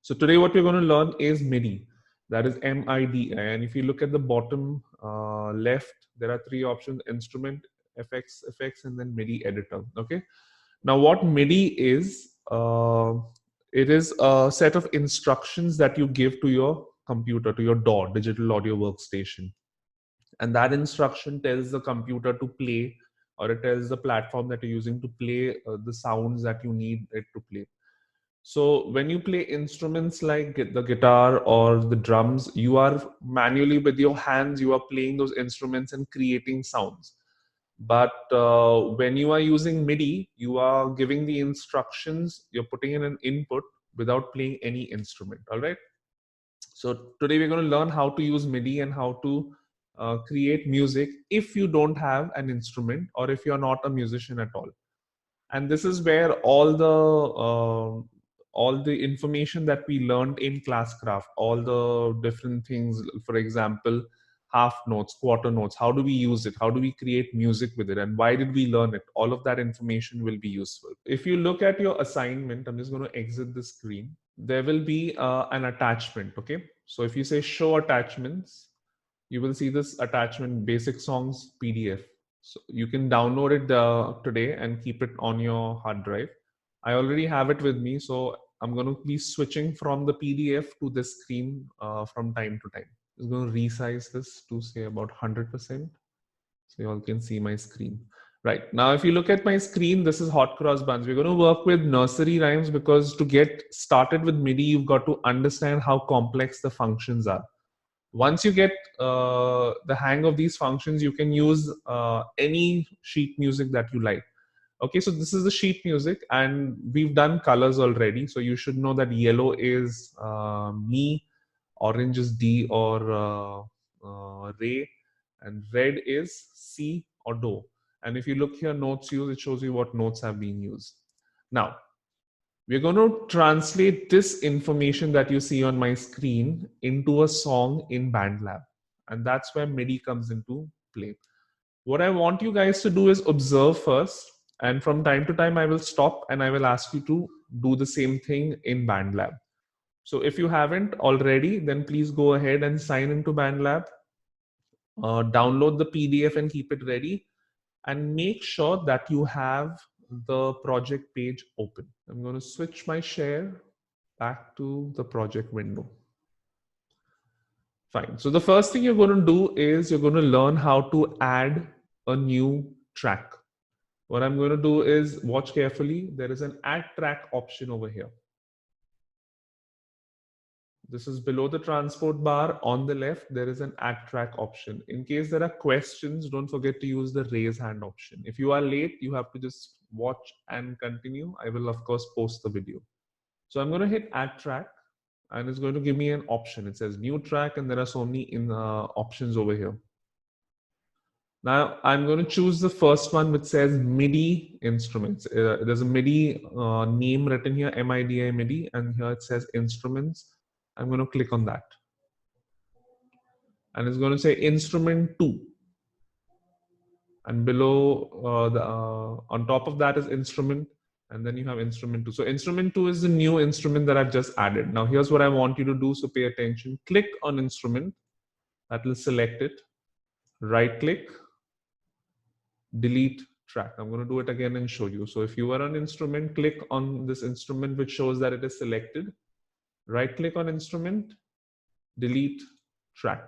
So today what we're going to learn is MIDI. That is MIDI. And if you look at the bottom left, there are three options: instrument, effects, and then MIDI editor. Okay. Now what MIDI is, it is a set of instructions that you give to your computer, to your DAW, digital audio workstation. And that instruction tells the computer to play, or it tells the platform that you're using to play the sounds that you need it to play. So when you play instruments like the guitar or the drums, you are manually with your hands, you are playing those instruments and creating sounds. But when you are using MIDI, you are giving the instructions, you're putting in an input without playing any instrument. All right. So today we're going to learn how to use MIDI and how to create music if you don't have an instrument or if you're not a musician at all. And this is where all the information that we learned in Classcraft, all the different things, for example, half notes, quarter notes, how do we use it, how do we create music with it, and why did we learn it, all of that information will be useful. If you look at your assignment, I'm just going to exit the screen. There will be an attachment. Okay, so if you say show attachments, you will see this attachment, basic songs PDF. So you can download it today and keep it on your hard drive. I already have it with me, so I'm going to be switching from the PDF to this screen from time to time. I'm going to resize this to say about 100%, so you all can see my screen. Right, now if you look at my screen, this is Hot Cross Buns. We're going to work with nursery rhymes because to get started with MIDI, you've got to understand how complex the functions are. Once you get the hang of these functions, you can use any sheet music that you like. Okay, so this is the sheet music and we've done colors already. So you should know that yellow is Mi, orange is D or Re, and red is C or Do. And if you look here, notes used, it shows you what notes have been used. Now, we're going to translate this information that you see on my screen into a song in BandLab. And that's where MIDI comes into play. What I want you guys to do is observe first. And from time to time, I will stop and I will ask you to do the same thing in BandLab. So if you haven't already, then please go ahead and sign into BandLab. Download the PDF and keep it ready. And make sure that you have the project page open. I'm going to switch my share back to the project window. Fine. So the first thing you're going to do is you're going to learn how to add a new track. What I'm going to do is watch carefully. There is an add track option over here. This is below the transport bar on the left. There is an add track option. In case there are questions, don't forget to use the raise hand option. If you are late, you have to just watch and continue. I will of course post the video. So I'm going to hit add track and it's going to give me an option. It says new track and there are so many options over here. Now I'm going to choose the first one which says MIDI instruments. There's a MIDI name written here, MIDI MIDI, and here it says instruments. I'm going to click on that. And it's going to say instrument 2. And below, on top of that is instrument. And then you have instrument 2. So instrument 2 is the new instrument that I've just added. Now here's what I want you to do. So pay attention. Click on instrument. That will select it. Right click. Delete track. I'm going to do it again and show you. So if you are on instrument, click on this instrument which shows that it is selected. Right click on instrument. Delete track.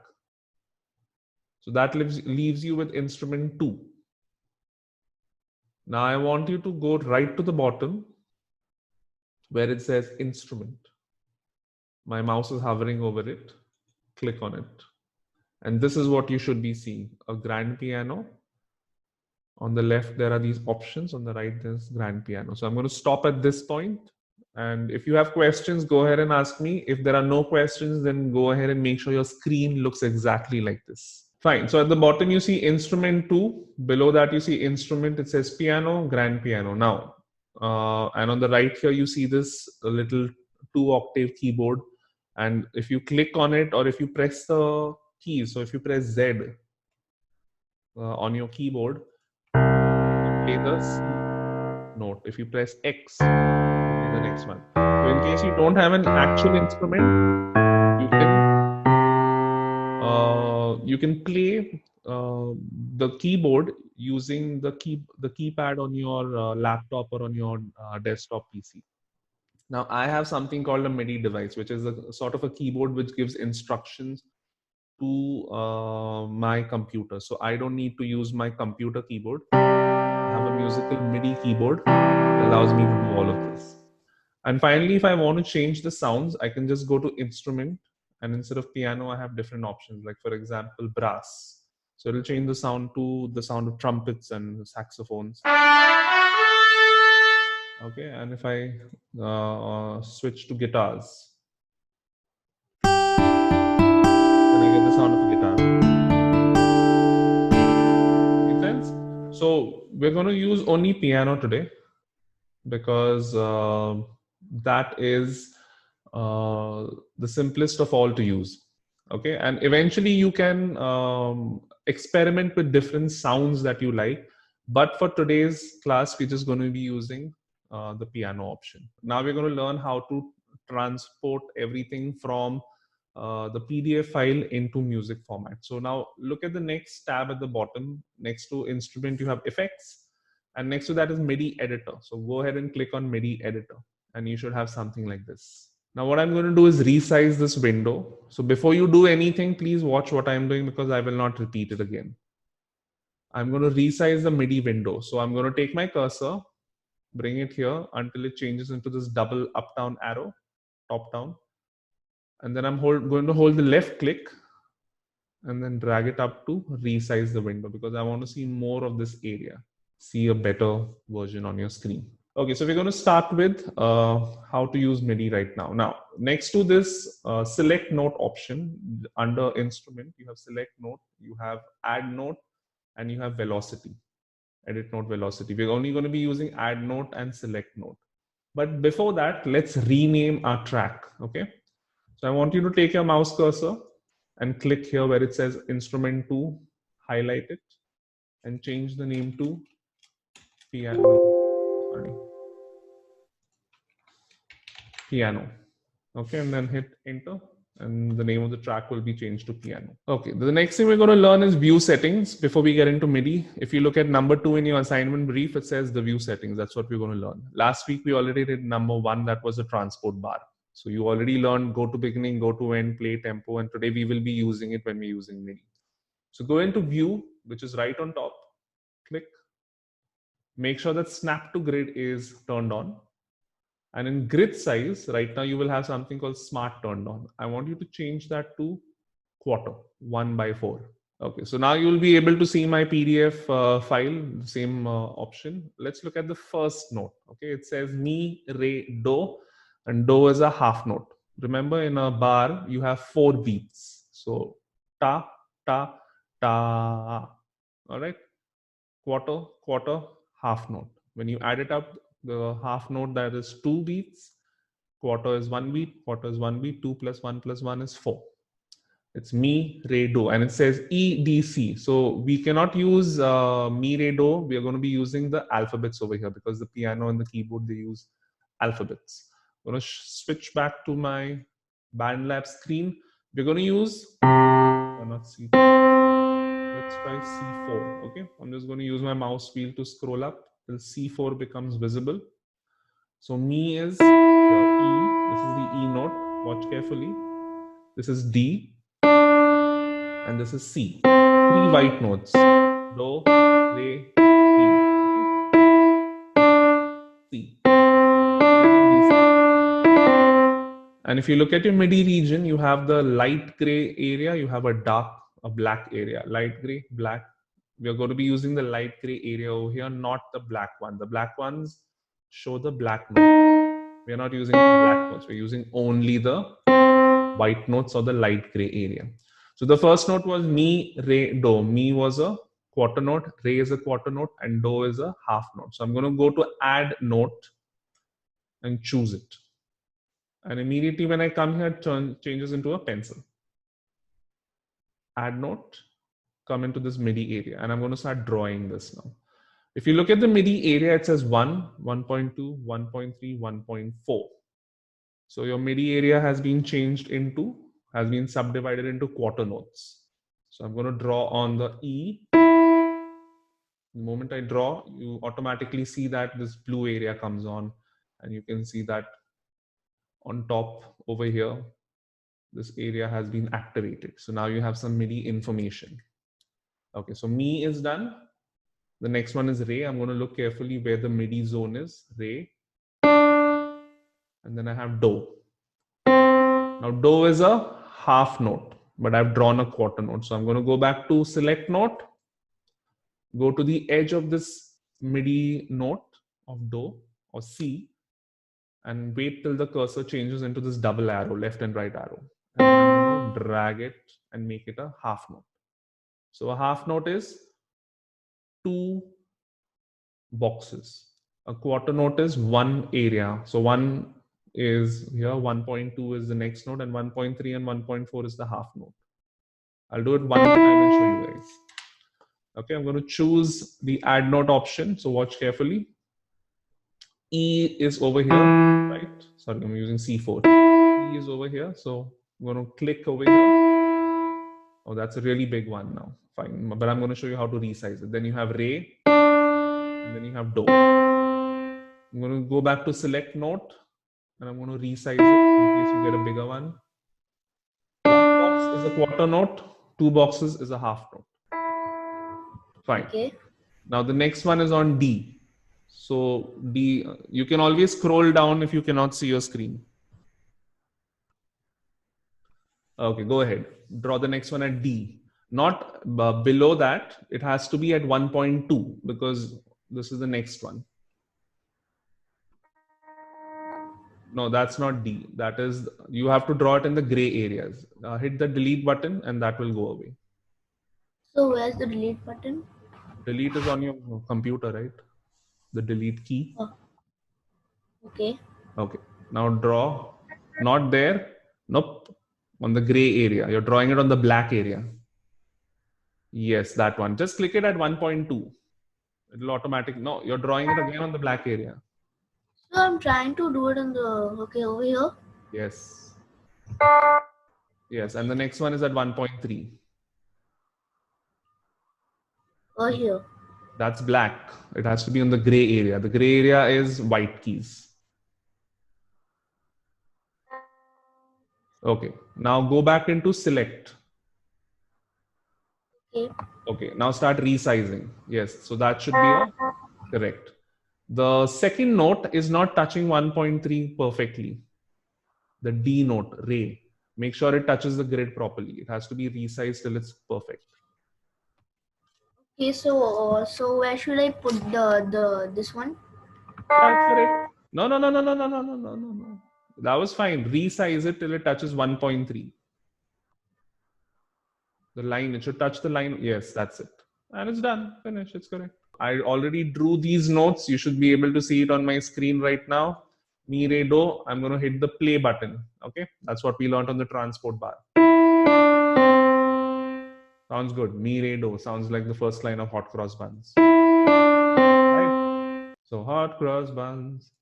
So that leaves you with instrument 2. Now I want you to go right to the bottom where it says instrument. My mouse is hovering over it. Click on it. And this is what you should be seeing. A grand piano. On the left, there are these options. On the right, there's grand piano. So I'm going to stop at this point. And if you have questions, go ahead and ask me. If there are no questions, then go ahead and make sure your screen looks exactly like this. Fine. So at the bottom, you see instrument 2. Below that, you see instrument. It says piano, grand piano. Now, and on the right here, you see this little 2-octave keyboard. And if you click on it or if you press the keys, so if you press Z on your keyboard, you play the C note. If you press X, play the next next one. So in case you don't have an actual instrument, you can play the keyboard using the keypad on your laptop or on your desktop PC. Now I have something called a MIDI device, which is a sort of a keyboard which gives instructions to my computer. So I don't need to use my computer keyboard. I have a musical MIDI keyboard that allows me to do all of this. And finally, if I want to change the sounds, I can just go to instrument, and instead of piano, I have different options. Like for example, brass. So it'll change the sound to the sound of trumpets and saxophones. Okay, and if I switch to guitars, then I get the sound of a guitar. Make sense? So we're going to use only piano today because that is the simplest of all to use. Okay, and eventually you can experiment with different sounds that you like. But for today's class, we're just going to be using the piano option. Now we're going to learn how to transport everything from the PDF file into music format. So now look at the next tab at the bottom. Next to instrument, you have effects. And next to that is MIDI editor. So go ahead and click on MIDI editor, and you should have something like this. Now what I'm going to do is resize this window. So before you do anything, please watch what I'm doing because I will not repeat it again. I'm going to resize the MIDI window. So I'm going to take my cursor, bring it here until it changes into this double up-down arrow, top-down. And then I'm going to hold the left click and then drag it up to resize the window because I want to see more of this area, see a better version on your screen. Okay, so we're going to start with how to use MIDI right now. Now, next to this select note option under instrument, you have select note, you have add note, and you have velocity, edit note velocity. We're only going to be using add note and select note. But before that, let's rename our track, okay? So I want you to take your mouse cursor and click here where it says instrument 2, highlight it, and change the name to piano. Sorry. Piano. Okay, and then hit enter, and the name of the track will be changed to piano. Okay, the next thing we're going to learn is view settings before we get into MIDI. If you look at number 2 in your assignment brief, it says the view settings. That's what we're going to learn. Last week, we already did number 1, that was the transport bar. So you already learned go to beginning, go to end, play, tempo, and today we will be using it when we're using MIDI. So go into view, which is right on top, click. Make sure that snap to grid is turned on. And in grid size, right now you will have something called smart turned on. I want you to change that to quarter, 1/4. Okay, so now you'll be able to see my PDF file, same option. Let's look at the first note. Okay, it says mi, re, do, and do is a half note. Remember, in a bar, you have 4 beats. So ta, ta, ta. All right, quarter, quarter, half note. When you add it up, the half note, that is 2 beats, quarter is 1 beat, quarter is 1 beat, 2 plus 1 plus 1 is 4. It's mi, re, do, and it says E, D, C. So we cannot use mi, re, do. We are going to be using the alphabets over here because the piano and the keyboard, they use alphabets. I'm going to switch back to my BandLab screen. We're going to use, not C4. Let's try C4. Okay, I'm just going to use my mouse wheel to scroll up till C4 becomes visible. So mi is the E. This is the E note. Watch carefully. This is D. And this is C. 3 white notes. Do, re, mi. C. And if you look at your MIDI region, you have the light gray area, you have a black area. Light gray, black. We are going to be using the light gray area over here, not the black one. The black ones show the black note. We are not using the black notes. We're using only the white notes or the light gray area. So the first note was mi, re, do. Mi was a quarter note, re is a quarter note, and do is a half note. So I'm going to go to add note and choose it. And immediately when I come here, changes into a pencil. Add note, come into this MIDI area, and I'm going to start drawing this now. If you look at the MIDI area, it says 1, 1.2, 1.3, 1.4. So your MIDI area has been subdivided into quarter notes. So I'm going to draw on the E. The moment I draw, you automatically see that this blue area comes on, and you can see that on top over here, this area has been activated. So now you have some MIDI information. Okay, so Mi is done. The next one is Re. I'm going to look carefully where the MIDI zone is. Re. And then I have Do. Now Do is a half note, but I've drawn a quarter note. So I'm going to go back to select note, go to the edge of this MIDI note of Do or C, and wait till the cursor changes into this double arrow, left and right arrow. And then I'm going to drag it and make it a half note. So a half note is 2 boxes. A quarter note is 1 area. So 1 is here, 1.2 is the next note, and 1.3 and 1.4 is the half note. I'll do it one more time and show you guys. Okay, I'm going to choose the add note option. So watch carefully. E is over here, right? Sorry, I'm using C4. E is over here. So I'm going to click over here. Oh, that's a really big one now. Fine. But I'm going to show you how to resize it. Then you have Re, and then you have Do. I'm going to go back to select note, and I'm going to resize it in case you get a bigger one. 1 box is a quarter note, 2 boxes is a half note. Fine. Okay. Now the next one is on D. So D, you can always scroll down if you cannot see your screen. Okay, go ahead. Draw the next one at D. Not below that. It has to be at 1.2 because this is the next one. No, that's not D. That is, you have to draw it in the gray areas. Hit the delete button and that will go away. So where's the delete button? Delete is on your computer, right? The delete key. Oh. Okay. Okay. Now draw. Not there. Nope. On the gray area. You're drawing it on the black area. Yes, that one. Just click it at 1.2. It'll automatic. No, you're drawing it again on the black area. So I'm trying to do it on the, okay, over here. Yes. Yes, and the next one is at 1.3. Or here. That's black. It has to be on the gray area. The gray area is white keys. Okay, now go back into select. Okay. Okay, now start resizing. Yes, so that should be correct. The second note is not touching 1.3 perfectly. The D note, Re. Make sure it touches the grid properly. It has to be resized till it's perfect. Okay, so where should I put this one? That's correct. No. That was fine. Resize it till it touches 1.3. The line, it should touch the line. Yes, that's it. And it's done. Finish. It's correct. I already drew these notes. You should be able to see it on my screen right now. Mi, Re, Do. I'm going to hit the play button. Okay. That's what we learned on the transport bar. Sounds good. Mi, Re, Do. Sounds like the first line of Hot Cross Buns. Right? So Hot Cross Buns.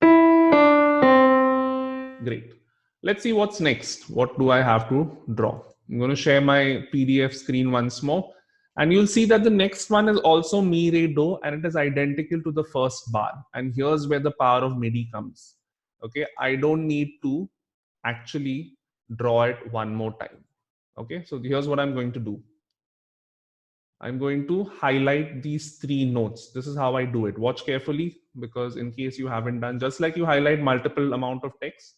Great. Let's see what's next. What do I have to draw? I'm going to share my PDF screen once more. And you'll see that the next one is also Mi, Re, Do, and it is identical to the first bar. And here's where the power of MIDI comes. Okay, I don't need to actually draw it one more time. Okay, so here's what I'm going to do. I'm going to highlight these 3 notes. This is how I do it. Watch carefully, because in case you haven't done, just like you highlight multiple amount of text,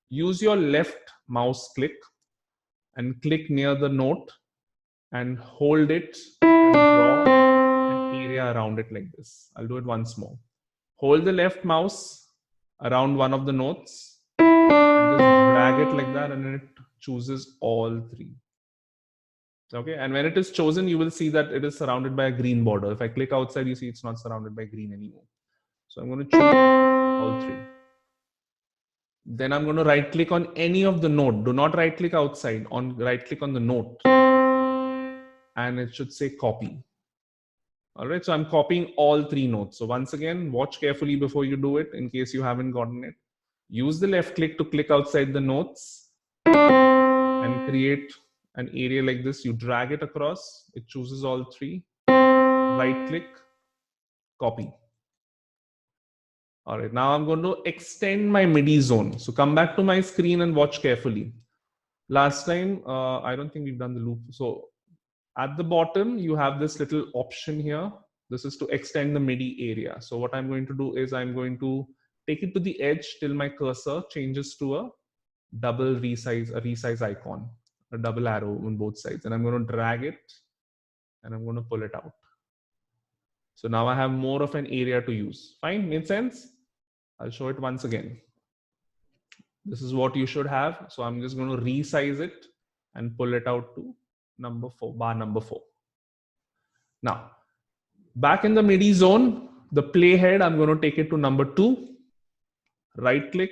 use your left mouse click and click near the note and hold it and draw an area around it like this. I'll do it once more. Hold the left mouse around one of the notes and just drag it like that, and it chooses all 3. Okay, and when it is chosen, you will see that it is surrounded by a green border. If I click outside, you see it's not surrounded by green anymore. So I'm going to choose all 3. Then I'm going to right click on any of the note. Do not right click outside. Right click on the note. And it should say copy. All right, so I'm copying all 3 notes. So once again, watch carefully before you do it in case you haven't gotten it. Use the left click to click outside the notes and create an area like this. You drag it across, it chooses all 3. Right click, copy. All right, now I'm going to extend my MIDI zone. So come back to my screen and watch carefully. Last time, I don't think we've done the loop. So at the bottom, you have this little option here. This is to extend the MIDI area. So what I'm going to do is I'm going to take it to the edge till my cursor changes to a double resize icon, a double arrow on both sides. And I'm going to drag it and I'm going to pull it out. So now I have more of an area to use. Fine, made sense? I'll show it once again. This is what you should have. So I'm just going to resize it and pull it out to number 4, bar number 4. Now, back in the MIDI zone, the playhead, I'm going to take it to number 2, right click,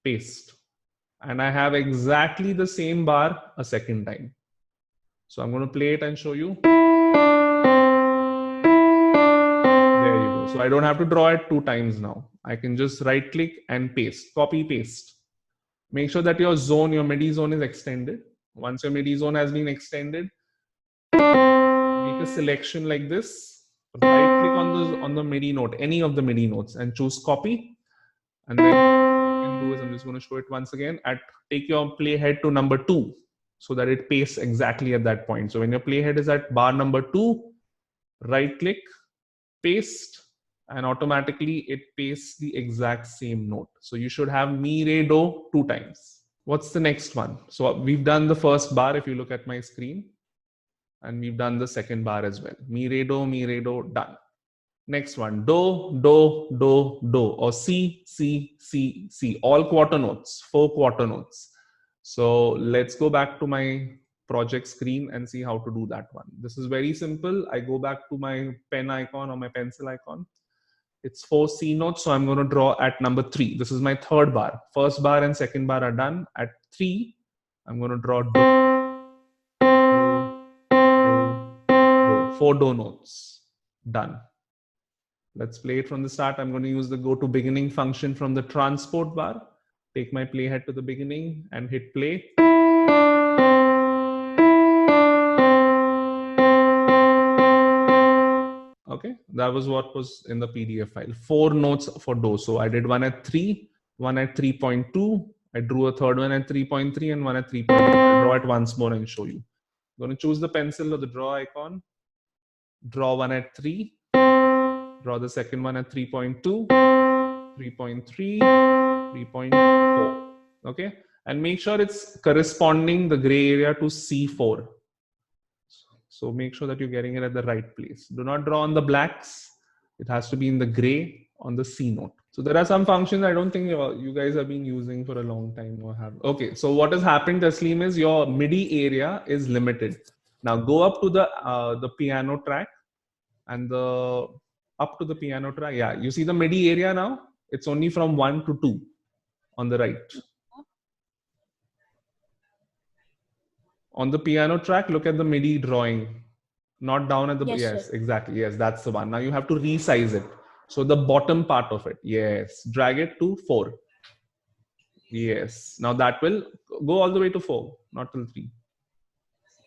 paste. And I have exactly the same bar a second time. So I'm going to play it and show you. There you go. So I don't have to draw it 2 times now. I can just right click and paste, copy, paste. Make sure that your zone, your MIDI zone is extended. Once your MIDI zone has been extended, make a selection like this. Right click on the MIDI note, any of the MIDI notes, and choose copy. And then what you can do is, I'm just going to show it once again. Take your playhead to number 2 so that it pastes exactly at that point. So when your playhead is at bar number 2, right click, paste, and automatically it pastes the exact same note. So you should have mi, re, do 2 times. What's the next one? So we've done the first bar if you look at my screen. And we've done the second bar as well. Mi, re, do, done. Next one, do, do, do, do, or C, C, C, C, all quarter notes, 4 quarter notes. So let's go back to my project screen and see how to do that one. This is very simple. I go back to my pen icon or my pencil icon. It's 4 C notes, so I'm going to draw at number 3. This is my third bar. First bar and second bar are done. At 3, I'm going to draw do, do, 4 do notes. Done. Let's play it from the start. I'm going to use the go to beginning function from the transport bar. Take my playhead to the beginning and hit play. Okay, that was what was in the PDF file. 4 notes for do. So I did one at 3, one at 3.2. I drew a third one at 3.3 and one at 3.2. I'll draw it once more and show you. I'm going to choose the pencil or the draw icon. Draw one at 3. Draw the second one at 3.2, 3.3, 3.4. Okay, and make sure it's corresponding the gray area to C4. So make sure that you're getting it at the right place. Do not draw on the blacks. It has to be in the gray on the C note. So there are some functions I don't think you guys have been using for a long time or have. Okay, so what has happened, Tasleem, is your MIDI area is limited. Now go up to the piano track and up to the piano track. Yeah, you see the MIDI area now? It's only from 1 to 2 on the right. On the piano track, look at the MIDI drawing. Not down at the... Yes, exactly. Yes, that's the one. Now you have to resize it. So the bottom part of it. Yes. Drag it to 4. Yes. Now that will go all the way to 4, not till 3.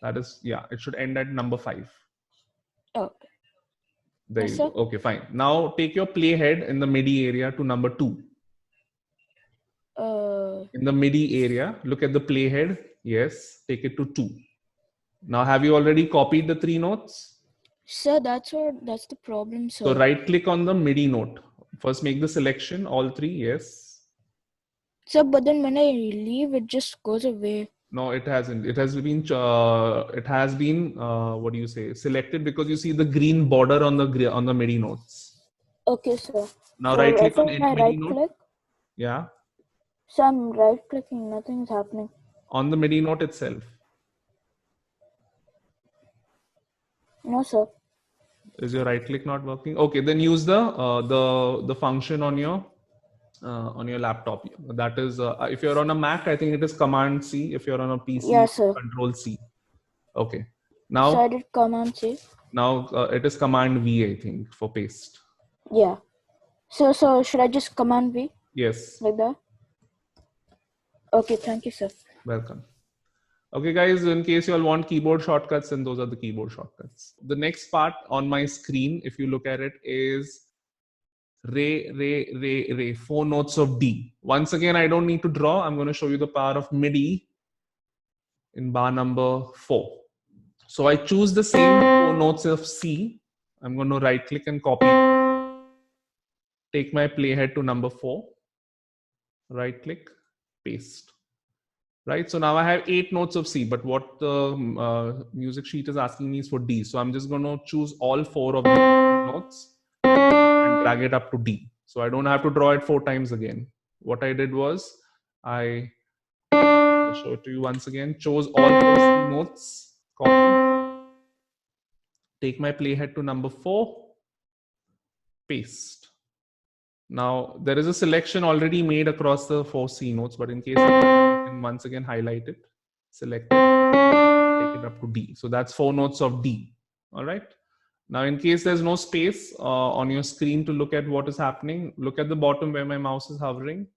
That is, yeah, it should end at number 5. Okay. There you go. Okay, fine. Now take your playhead in the MIDI area to number 2. In the MIDI area, look at the playhead. Yes, take it to 2. Now, have you already copied the 3 notes? Sir, that's the problem, sir. So right click on the MIDI note. First make the selection, all 3, yes. Sir, but then when I leave, it just goes away. No, it hasn't. It has been what do you say, selected, because you see the green border on the MIDI notes. Okay, sir. Now right click on any MIDI note. Click? Yeah. So I'm right clicking, nothing's happening. On the MIDI note itself. No, sir. Is your right click not working? Okay, then use the function on your laptop. That is, if you're on a Mac, I think it is Command C. If you're on a PC, yes, sir. Control C. Okay. Now. So I did Command C. Now it is Command V, I think, for paste. Yeah. So should I just Command V Yes. like that? Okay, thank you, sir. Welcome. Okay, guys, in case you all want keyboard shortcuts, then those are the keyboard shortcuts. The next part on my screen, if you look at it, is re, 4 notes of D. Once again, I don't need to draw. I'm going to show you the power of MIDI in bar number 4. So I choose the same 4 notes of C. I'm going to right click and copy. Take my playhead to number 4. Right click, paste. Right, so now I have 8 notes of C, but what the music sheet is asking me is for D. So I'm just going to choose all 4 of the notes and drag it up to D. So I don't have to draw it 4 times again. What I did was I'll show it to you once again. Chose all 4 C notes, copy, take my playhead to number 4, paste. Now there is a selection already made across the 4 C notes, but in case you can once again highlight it, select it, take it up to D. So that's 4 notes of D. All right. Now, in case there's no space on your screen to look at what is happening, look at the bottom where my mouse is hovering.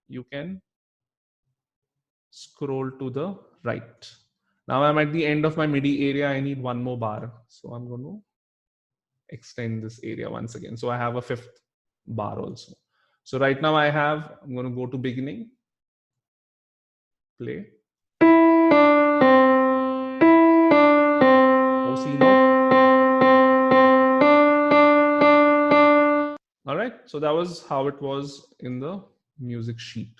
You can scroll to the right. Now I'm at the end of my MIDI area. I need one more bar. So I'm going to extend this area once again. So I have a 5th bar also. So right now I'm going to go to beginning, play. C note. All right, so that was how it was in the music sheet.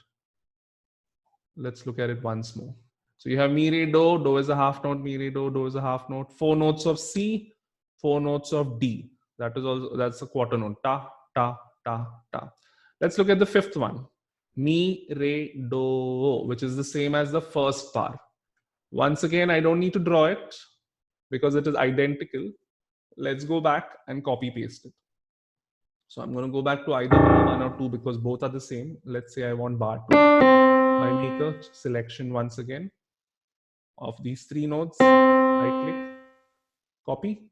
Let's look at it once more. So you have mi, re, do. Do is a half note, mi, re, do. Do is a half note. 4 notes of C, 4 notes of D. That's a quarter note. Ta, ta, ta, ta. Let's look at the 5th one. Mi, re, do, which is the same as the first bar. Once again, I don't need to draw it because it is identical. Let's go back and copy paste it. So I'm going to go back to either bar 1 or 2 because both are the same. Let's say I want bar 2. I make a selection once again of these 3 notes. Right click, copy.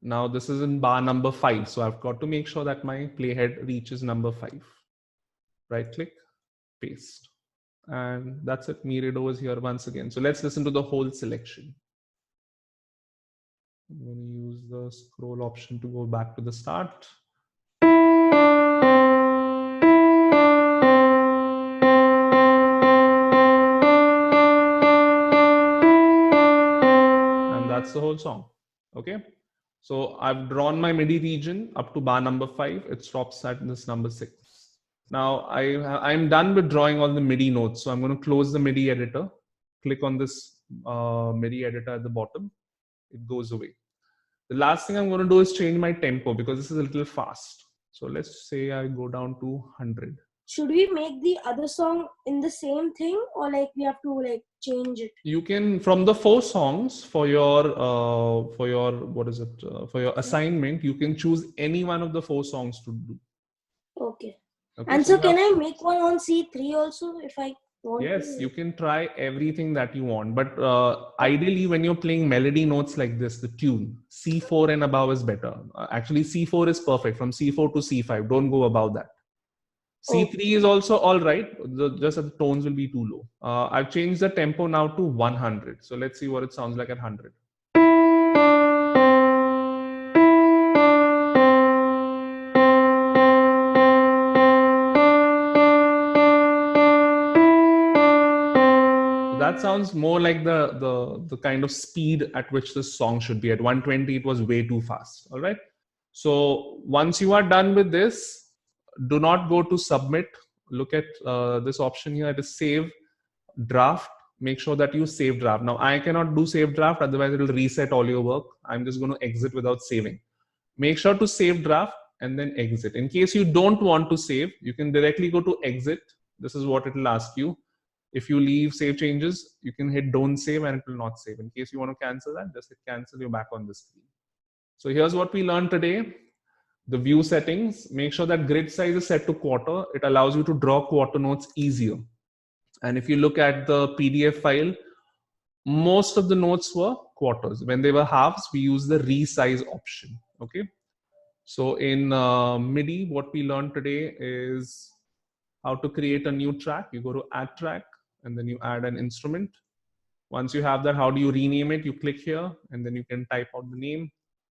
Now this is in bar number 5. So I've got to make sure that my playhead reaches number 5. Right click, paste. And that's it. Mi, re, do is here once again. So let's listen to the whole selection. I'm going to use the scroll option to go back to the start. And that's the whole song. Okay. So I've drawn my MIDI region up to bar number 5. It stops at this number 6. Now I'm done with drawing all the MIDI notes. So I'm going to close the MIDI editor. Click on this MIDI editor at the bottom. It goes away. The last thing I'm going to do is change my tempo because this is a little fast. So let's say I go down to 100. Should we make the other song in the same thing, or like we have to like change it? You can, from the 4 songs for your for your assignment, you can choose any one of the 4 songs to do. Okay. Okay, And so can I make one on C3 also if I want? Yes, to? you can try everything that you want, but ideally when you're playing melody notes like this, the tune C4 and above is better. Actually C4 is perfect. From C4 to C5, don't go above that. C3 is also all right, just that the tones will be too low. I've changed the tempo now to 100. So let's see what it sounds like at 100. That sounds more like the kind of speed at which this song should be. At 120, it was way too fast. All right. So once you are done with this, do not go to submit. Look at this option here. It is save draft. Make sure that you save draft. Now I cannot do save draft, otherwise it will reset all your work. I'm just going to exit without saving. Make sure to save draft and then exit. In case you don't want to save, you can directly go to exit. This is what it will ask you. If you leave save changes, you can hit don't save and it will not save. In case you want to cancel that, just hit cancel, you're back on the screen. So here's what we learned today. The view settings, make sure that grid size is set to quarter. It allows you to draw quarter notes easier. And if you look at the PDF file, most of the notes were quarters. When they were halves, we use the resize option. Okay. So in MIDI, what we learned today is how to create a new track. You go to add track and then you add an instrument. Once you have that, how do you rename it? You click here and then you can type out the name.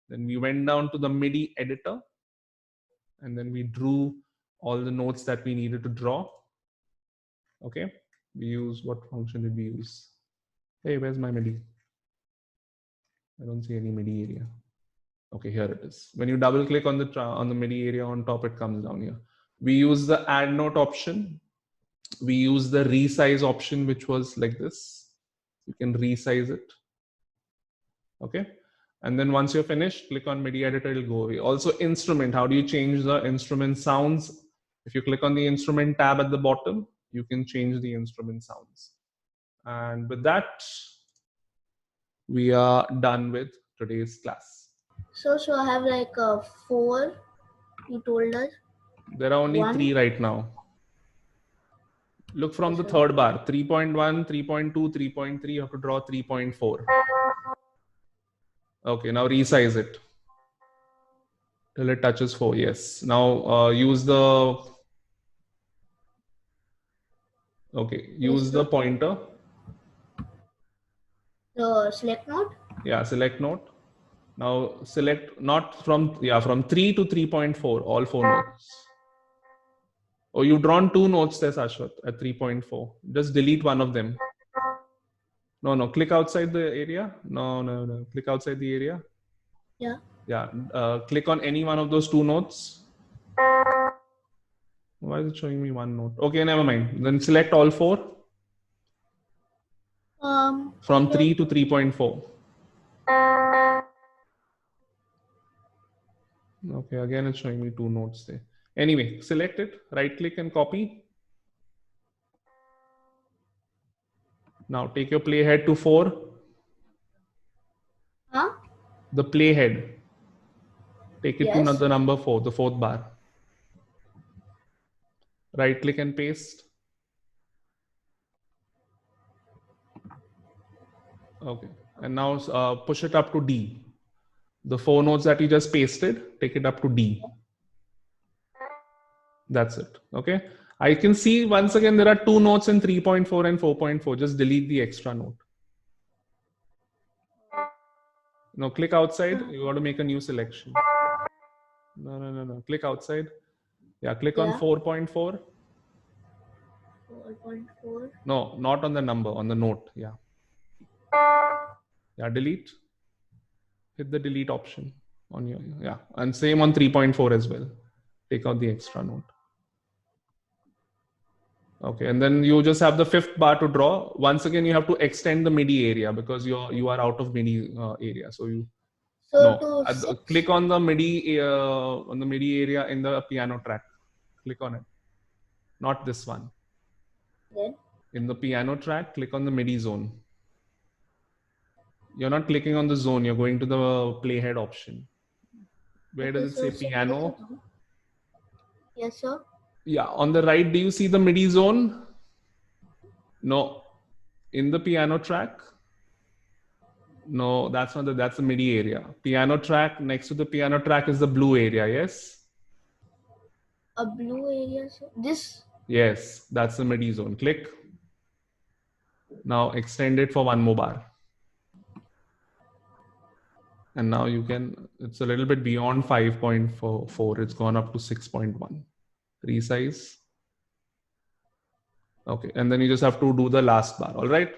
Then we went down to the MIDI editor and then we drew all the notes that we needed to draw. Okay. We use, what function did we use? Hey, where's my MIDI? I don't see any MIDI area. Okay, here it is. When you double click on the MIDI area on top, it comes down here. We use the add note option. We use the resize option, which was like this. You can resize it. Okay. And then once you're finished, click on MIDI editor, it'll go away. Also instrument, how do you change the instrument sounds? If you click on the instrument tab at the bottom, you can change the instrument sounds. And with that, we are done with today's class. So I have like 4, you told us. There are only 1. 3 right now. Look from the third bar, 3.1, 3.2, 3.3, you have to draw 3.4. Okay, now resize it till it touches 4, yes. Now use the, okay, use the pointer. The select note? Yeah, select note. Now select not from, yeah, from 3 to 3.4, all 4 notes. Oh, you've drawn 2 notes there, Shashwat, at 3.4. Just delete one of them. No, click outside the area. No, click outside the area. Yeah. Yeah, click on any one of those 2 notes. Why is it showing me 1 note? Okay, never mind. Then select all 4. From 3 to 3.4. Okay, again it's showing me 2 notes there. Anyway, select it, right click and copy. Now take your playhead to 4. Huh? The playhead. Take it to the number 4, the 4th bar. Right click and paste. Okay, and now push it up to D. The 4 notes that you just pasted, take it up to D. That's it. Okay. I can see once again there are 2 notes in 3.4 and 4.4. Just delete the extra note. Now click outside. You got to make a new selection. No. Click outside. Yeah, click on 4.4. 4.4. No, not on the number, on the note. Yeah. Yeah, delete. Hit the delete option on your, yeah. And same on 3.4 as well. Take out the extra note. Okay, and then you just have the 5th bar to draw. Once again, you have to extend the MIDI area because you are out of MIDI area. So you click on the MIDI area in the piano track. Click on it. Not this one. Then? In the piano track, click on the MIDI zone. You're not clicking on the zone. You're going to the playhead option. Where does it say piano? Yes, sir. Yeah, on the right, do you see the MIDI zone? No. In the piano track? No, that's not that's the MIDI area. Piano track, next to the piano track is the blue area, yes? A blue area, sir? This? Yes, that's the MIDI zone. Click. Now extend it for 1 more bar. And now you can, it's a little bit beyond 5.4. It's gone up to 6.1. Resize. Okay, and then you just have to do the last bar, all right?